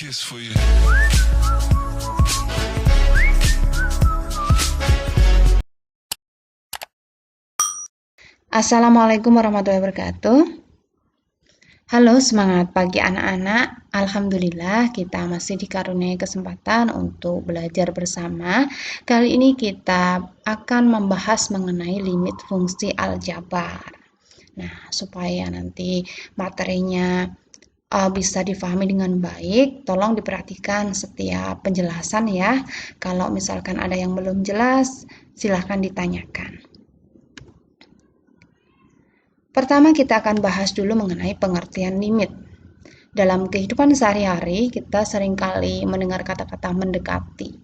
kiss for you. Assalamualaikum warahmatullahi wabarakatuh. Halo, semangat pagi anak-anak. Alhamdulillah kita masih dikaruniai kesempatan untuk belajar bersama. Kali ini kita akan membahas mengenai limit fungsi aljabar. Nah, supaya nanti materinya bisa difahami dengan baik, tolong diperhatikan setiap penjelasan ya. Kalau misalkan ada yang belum jelas, silahkan ditanyakan. Pertama, kita akan bahas dulu mengenai pengertian limit. Dalam kehidupan sehari-hari, kita seringkali mendengar kata-kata mendekati.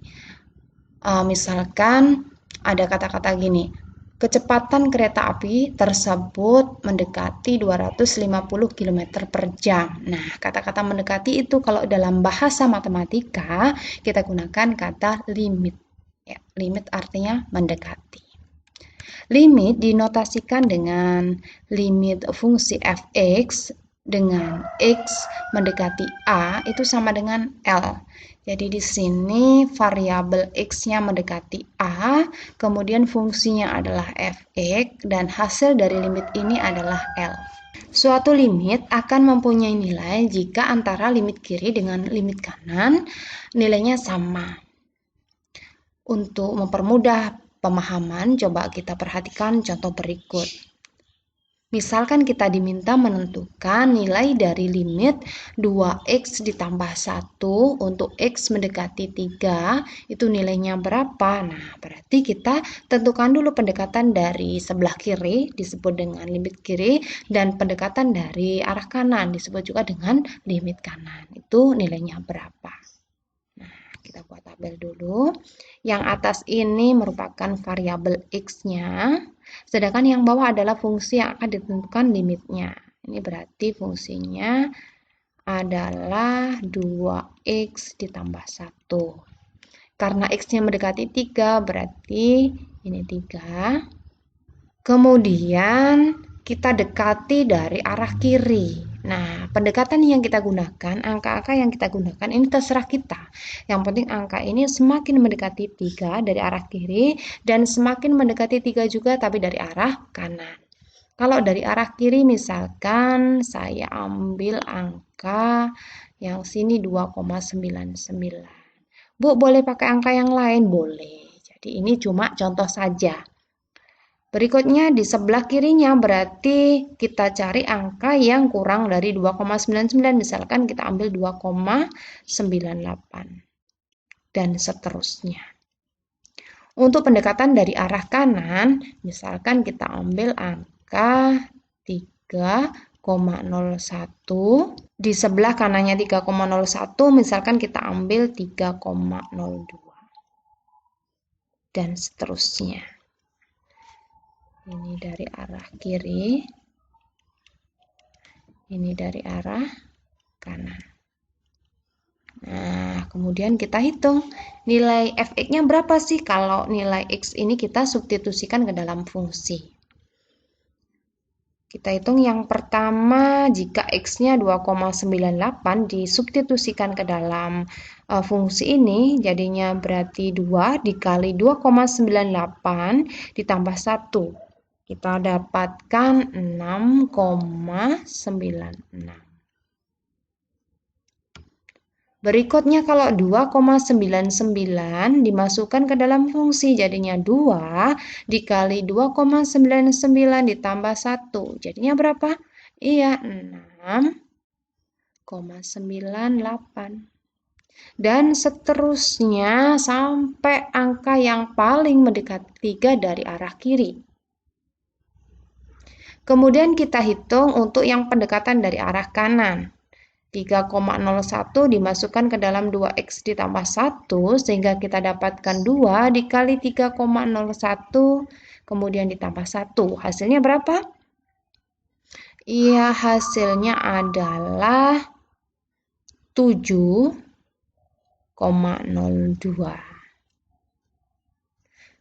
Misalkan ada kata-kata gini, kecepatan kereta api tersebut mendekati 250 km per jam. Nah, kata-kata mendekati itu kalau dalam bahasa matematika, kita gunakan kata limit. Ya, limit artinya mendekati. Limit dinotasikan dengan limit fungsi f(x) dengan x mendekati a itu sama dengan L. Jadi di sini variabel x-nya mendekati a, kemudian fungsinya adalah f(x) dan hasil dari limit ini adalah L. Suatu limit akan mempunyai nilai jika antara limit kiri dengan limit kanan nilainya sama. Untuk mempermudah pemahaman, coba kita perhatikan contoh berikut. Misalkan kita diminta menentukan nilai dari limit 2x ditambah 1 untuk x mendekati 3, itu nilainya berapa? Nah, berarti kita tentukan dulu pendekatan dari sebelah kiri, disebut dengan limit kiri, dan pendekatan dari arah kanan, disebut juga dengan limit kanan. Itu nilainya berapa? Kita buat tabel dulu. Yang atas ini merupakan variabel x-nya, sedangkan yang bawah adalah fungsi yang akan ditentukan limitnya. Ini berarti fungsinya adalah 2x ditambah 1. Karena x-nya mendekati 3, berarti ini 3. Kemudian kita dekati dari arah kiri. Nah, pendekatan yang kita gunakan, angka-angka yang kita gunakan, ini terserah kita. Yang penting angka ini semakin mendekati 3 dari arah kiri, dan semakin mendekati 3 juga tapi dari arah kanan. Kalau dari arah kiri, misalkan saya ambil angka yang sini 2,99. Bu, boleh pakai angka yang lain? Boleh. Jadi ini cuma contoh saja. Berikutnya di sebelah kirinya berarti kita cari angka yang kurang dari 2,99. Misalkan kita ambil 2,98 dan seterusnya. Untuk pendekatan dari arah kanan, misalkan kita ambil angka 3,01. Di sebelah kanannya 3,01, misalkan kita ambil 3,02 dan seterusnya. Ini dari arah kiri, ini dari arah kanan. Nah, kemudian kita hitung nilai f(x)-nya berapa sih kalau nilai x ini kita substitusikan ke dalam fungsi. Kita hitung yang pertama, jika x-nya 2,98 disubstitusikan ke dalam fungsi ini, jadinya berarti 2 dikali 2,98 ditambah 1. Kita dapatkan 6,96. Berikutnya kalau 2,99 dimasukkan ke dalam fungsi, jadinya 2 dikali 2,99 ditambah 1. Jadinya berapa? Iya, 6,98. Dan seterusnya sampai angka yang paling mendekati 3 dari arah kiri. Kemudian kita hitung untuk yang pendekatan dari arah kanan. 3,01 dimasukkan ke dalam 2x ditambah 1, sehingga kita dapatkan 2 dikali 3,01, kemudian ditambah 1. Hasilnya berapa? Iya, hasilnya adalah 7,02.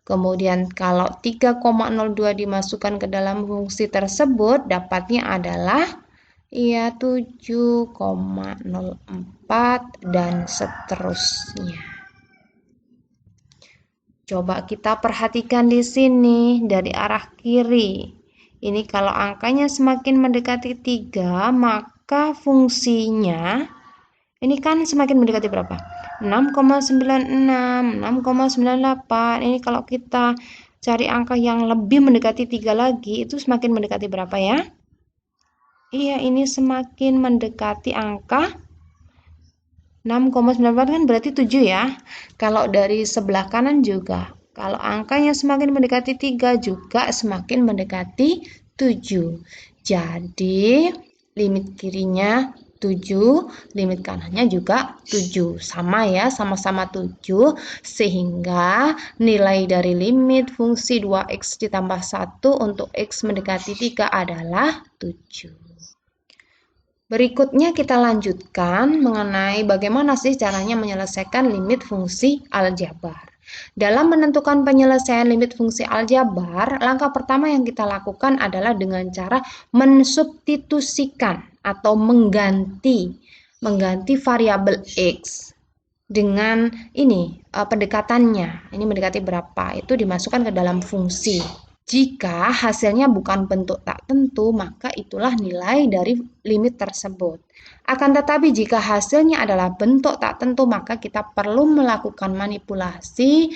Kemudian kalau 3,02 dimasukkan ke dalam fungsi tersebut, dapatnya adalah Iya, 7,04 dan seterusnya. Coba kita perhatikan di sini dari arah kiri. Ini kalau angkanya semakin mendekati 3, maka fungsinya ini kan semakin mendekati berapa? 6,96, 6,98. Ini kalau kita cari angka yang lebih mendekati 3 lagi, itu semakin mendekati berapa ya? Iya, ini semakin mendekati angka 6,94 kan berarti 7 ya. Kalau dari sebelah kanan juga. Kalau angkanya semakin mendekati 3 juga semakin mendekati 7. Jadi limit kirinya 7, limit kanannya juga 7. Sama ya, sama-sama 7. Sehingga nilai dari limit fungsi 2x ditambah 1 untuk x mendekati 3 adalah 7. Berikutnya kita lanjutkan mengenai bagaimana sih caranya menyelesaikan limit fungsi aljabar. Dalam menentukan penyelesaian limit fungsi aljabar, langkah pertama yang kita lakukan adalah dengan cara mensubstitusikan atau mengganti variabel x dengan ini pendekatannya. Ini mendekati berapa? Itu dimasukkan ke dalam fungsi. Jika hasilnya bukan bentuk tak tentu, maka itulah nilai dari limit tersebut. Akan tetapi jika hasilnya adalah bentuk tak tentu, maka kita perlu melakukan manipulasi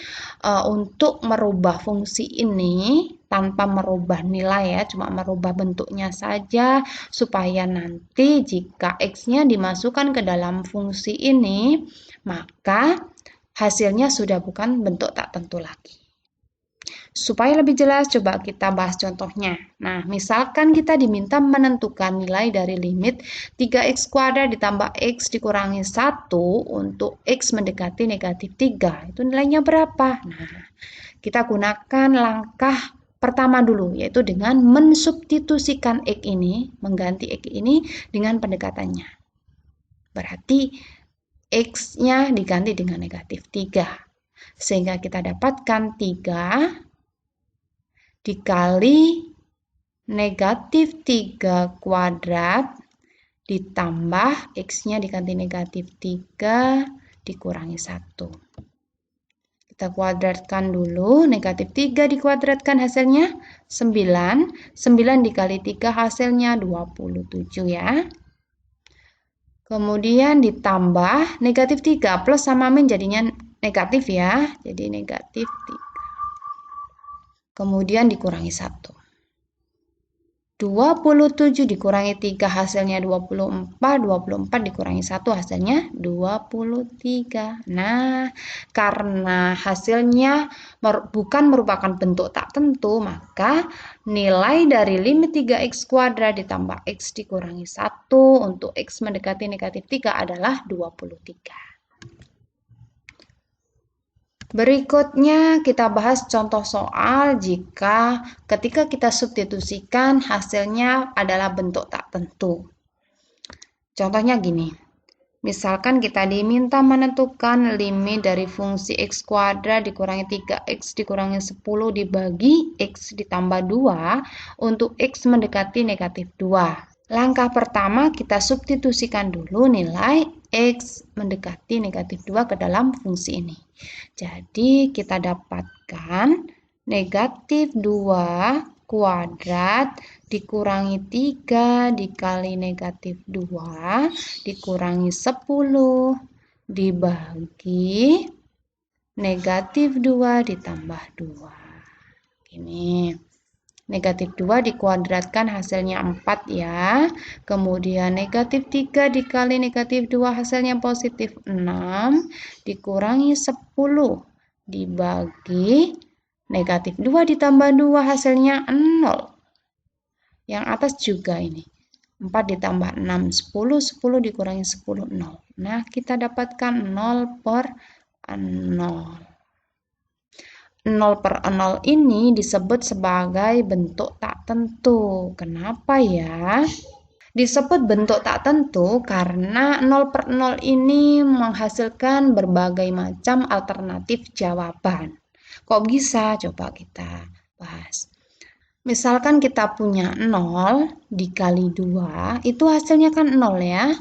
untuk merubah fungsi ini tanpa merubah nilai ya, cuma merubah bentuknya saja supaya nanti jika x-nya dimasukkan ke dalam fungsi ini, maka hasilnya sudah bukan bentuk tak tentu lagi. Supaya lebih jelas, coba kita bahas contohnya. Nah, misalkan kita diminta menentukan nilai dari limit 3x kuadrat ditambah x dikurangi 1 untuk x mendekati negatif 3. Itu nilainya berapa? Nah, kita gunakan langkah pertama dulu, yaitu dengan mensubstitusikan x ini, mengganti x ini dengan pendekatannya. Berarti x-nya diganti dengan negatif 3. Sehingga kita dapatkan 3 dikali negatif 3 kuadrat ditambah x-nya diganti negatif 3 dikurangi 1. Kita kuadratkan dulu, negatif 3 dikuadratkan hasilnya 9. 9 dikali 3 hasilnya 27 ya. Kemudian ditambah negatif 3 plus sama min jadinya negatif ya. Jadi negatif 3. Kemudian dikurangi 1. 27 dikurangi 3 hasilnya 24. 24 dikurangi 1 hasilnya 23. Nah, karena hasilnya bukan merupakan bentuk tak tentu, maka nilai dari limit 3x kuadrat ditambah x dikurangi 1 untuk x mendekati negatif 3 adalah 23. Berikutnya kita bahas contoh soal jika ketika kita substitusikan hasilnya adalah bentuk tak tentu. Contohnya gini, misalkan kita diminta menentukan limit dari fungsi x kuadrat dikurangi 3x dikurangi 10 dibagi x ditambah 2 untuk x mendekati negatif 2. Langkah pertama kita substitusikan dulu nilai x mendekati negatif 2 ke dalam fungsi ini. Jadi kita dapatkan negatif 2 kuadrat dikurangi 3 dikali negatif 2 dikurangi 10 dibagi negatif 2 ditambah 2. Ini. Negatif 2 dikuadratkan hasilnya 4 ya. Kemudian negatif 3 dikali negatif 2 hasilnya positif 6. Dikurangi 10 dibagi negatif 2 ditambah 2 hasilnya 0. Yang atas juga ini. 4 ditambah 6, 10. 10 dikurangi 10, 0. Nah, kita dapatkan 0 per 0. 0 per 0 ini disebut sebagai bentuk tak tentu. Kenapa ya? Disebut bentuk tak tentu karena 0 per 0 ini menghasilkan berbagai macam alternatif jawaban. Kok bisa? Coba kita bahas. Misalkan kita punya 0 dikali 2, itu hasilnya kan 0 ya.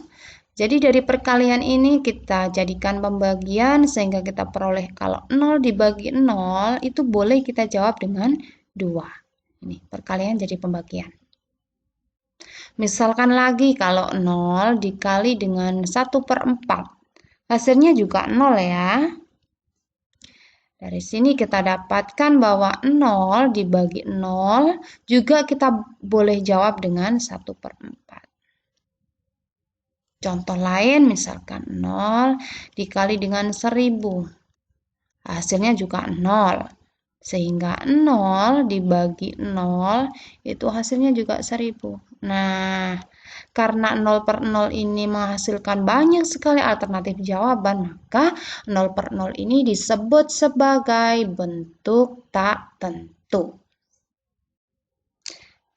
Jadi dari perkalian ini kita jadikan pembagian sehingga kita peroleh kalau 0 dibagi 0 itu boleh kita jawab dengan 2. Ini perkalian jadi pembagian. Misalkan lagi kalau 0 dikali dengan 1/4, hasilnya juga 0 ya. Dari sini kita dapatkan bahwa 0 dibagi 0 juga kita boleh jawab dengan 1/4. Contoh lain misalkan 0 dikali dengan 1000. Hasilnya juga 0. Sehingga 0 dibagi 0 itu hasilnya juga 1000. Nah, karena 0/0 ini menghasilkan banyak sekali alternatif jawaban, maka 0/0 ini disebut sebagai bentuk tak tentu.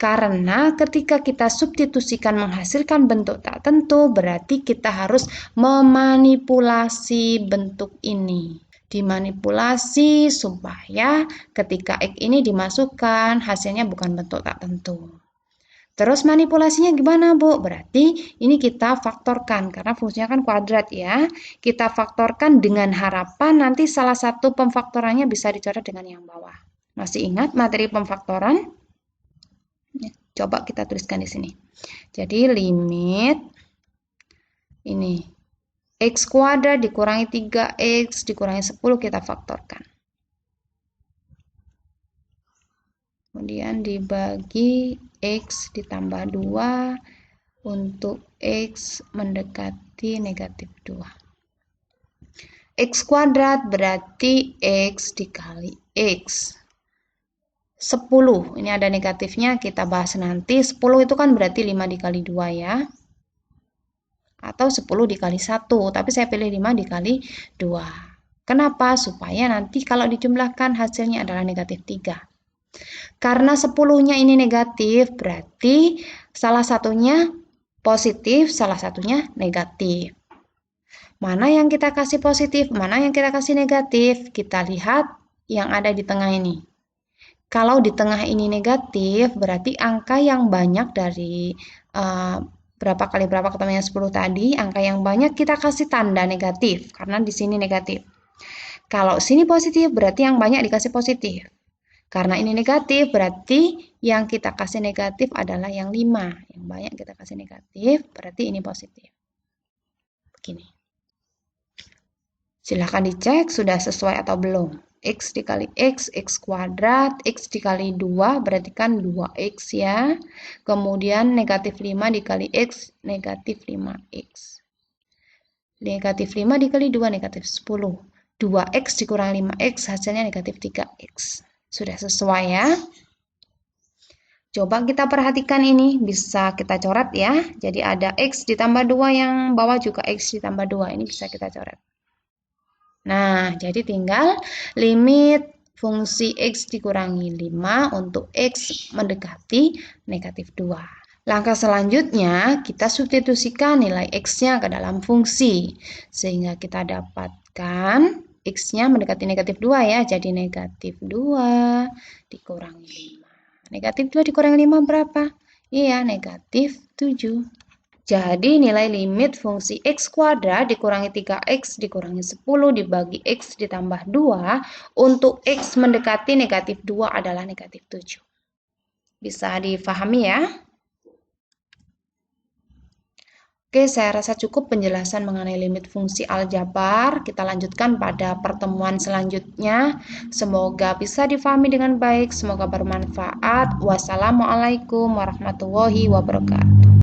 Karena ketika kita substitusikan menghasilkan bentuk tak tentu, berarti kita harus memanipulasi bentuk ini. Dimanipulasi supaya ketika X ini dimasukkan, hasilnya bukan bentuk tak tentu. Terus manipulasinya gimana, Bu? Berarti ini kita faktorkan, karena fungsinya kan kuadrat ya. Kita faktorkan dengan harapan nanti salah satu pemfaktorannya bisa dicoret dengan yang bawah. Masih ingat materi pemfaktoran? Coba kita tuliskan di sini. Jadi limit ini X kuadrat dikurangi 3X dikurangi 10 kita faktorkan. Kemudian dibagi X ditambah 2 untuk X mendekati negatif 2. X kuadrat berarti X dikali X. 10, ini ada negatifnya, kita bahas nanti. 10 itu kan berarti 5 dikali 2 ya. Atau 10 dikali 1, tapi saya pilih 5 dikali 2. Kenapa? Supaya nanti kalau dijumlahkan hasilnya adalah negatif 3. Karena 10-nya ini negatif, berarti salah satunya positif, salah satunya negatif. Mana yang kita kasih positif, mana yang kita kasih negatif? Kita lihat yang ada di tengah ini. Kalau di tengah ini negatif, berarti angka yang banyak dari berapa kali berapa ketemunya 10 tadi, angka yang banyak kita kasih tanda negatif, karena di sini negatif. Kalau sini positif, berarti yang banyak dikasih positif. Karena ini negatif, berarti yang kita kasih negatif adalah yang 5. Yang banyak kita kasih negatif, berarti ini positif. Begini. Silahkan dicek sudah sesuai atau belum. X dikali X, X kuadrat, X dikali 2, berarti kan 2X ya. Kemudian negatif 5 dikali X, negatif 5X. Negatif 5 dikali 2, negatif 10. 2X dikurang 5X, hasilnya negatif 3X. Sudah sesuai ya. Coba kita perhatikan ini, bisa kita coret ya. Jadi ada X ditambah 2, yang bawah juga X ditambah 2, ini bisa kita coret. Nah, jadi tinggal limit fungsi X dikurangi 5 untuk X mendekati negatif 2. Langkah selanjutnya, kita substitusikan nilai X-nya ke dalam fungsi. Sehingga kita dapatkan X-nya mendekati negatif 2 ya. Jadi negatif 2 dikurangi 5. Negatif 2 dikurangi 5 berapa? Iya, negatif 7. Jadi nilai limit fungsi X kuadrat dikurangi 3X dikurangi 10 dibagi X ditambah 2 untuk X mendekati negatif 2 adalah negatif 7. Bisa difahami ya? Oke, saya rasa cukup penjelasan mengenai limit fungsi aljabar. Kita lanjutkan pada pertemuan selanjutnya. Semoga bisa difahami dengan baik, semoga bermanfaat. Wassalamualaikum warahmatullahi wabarakatuh.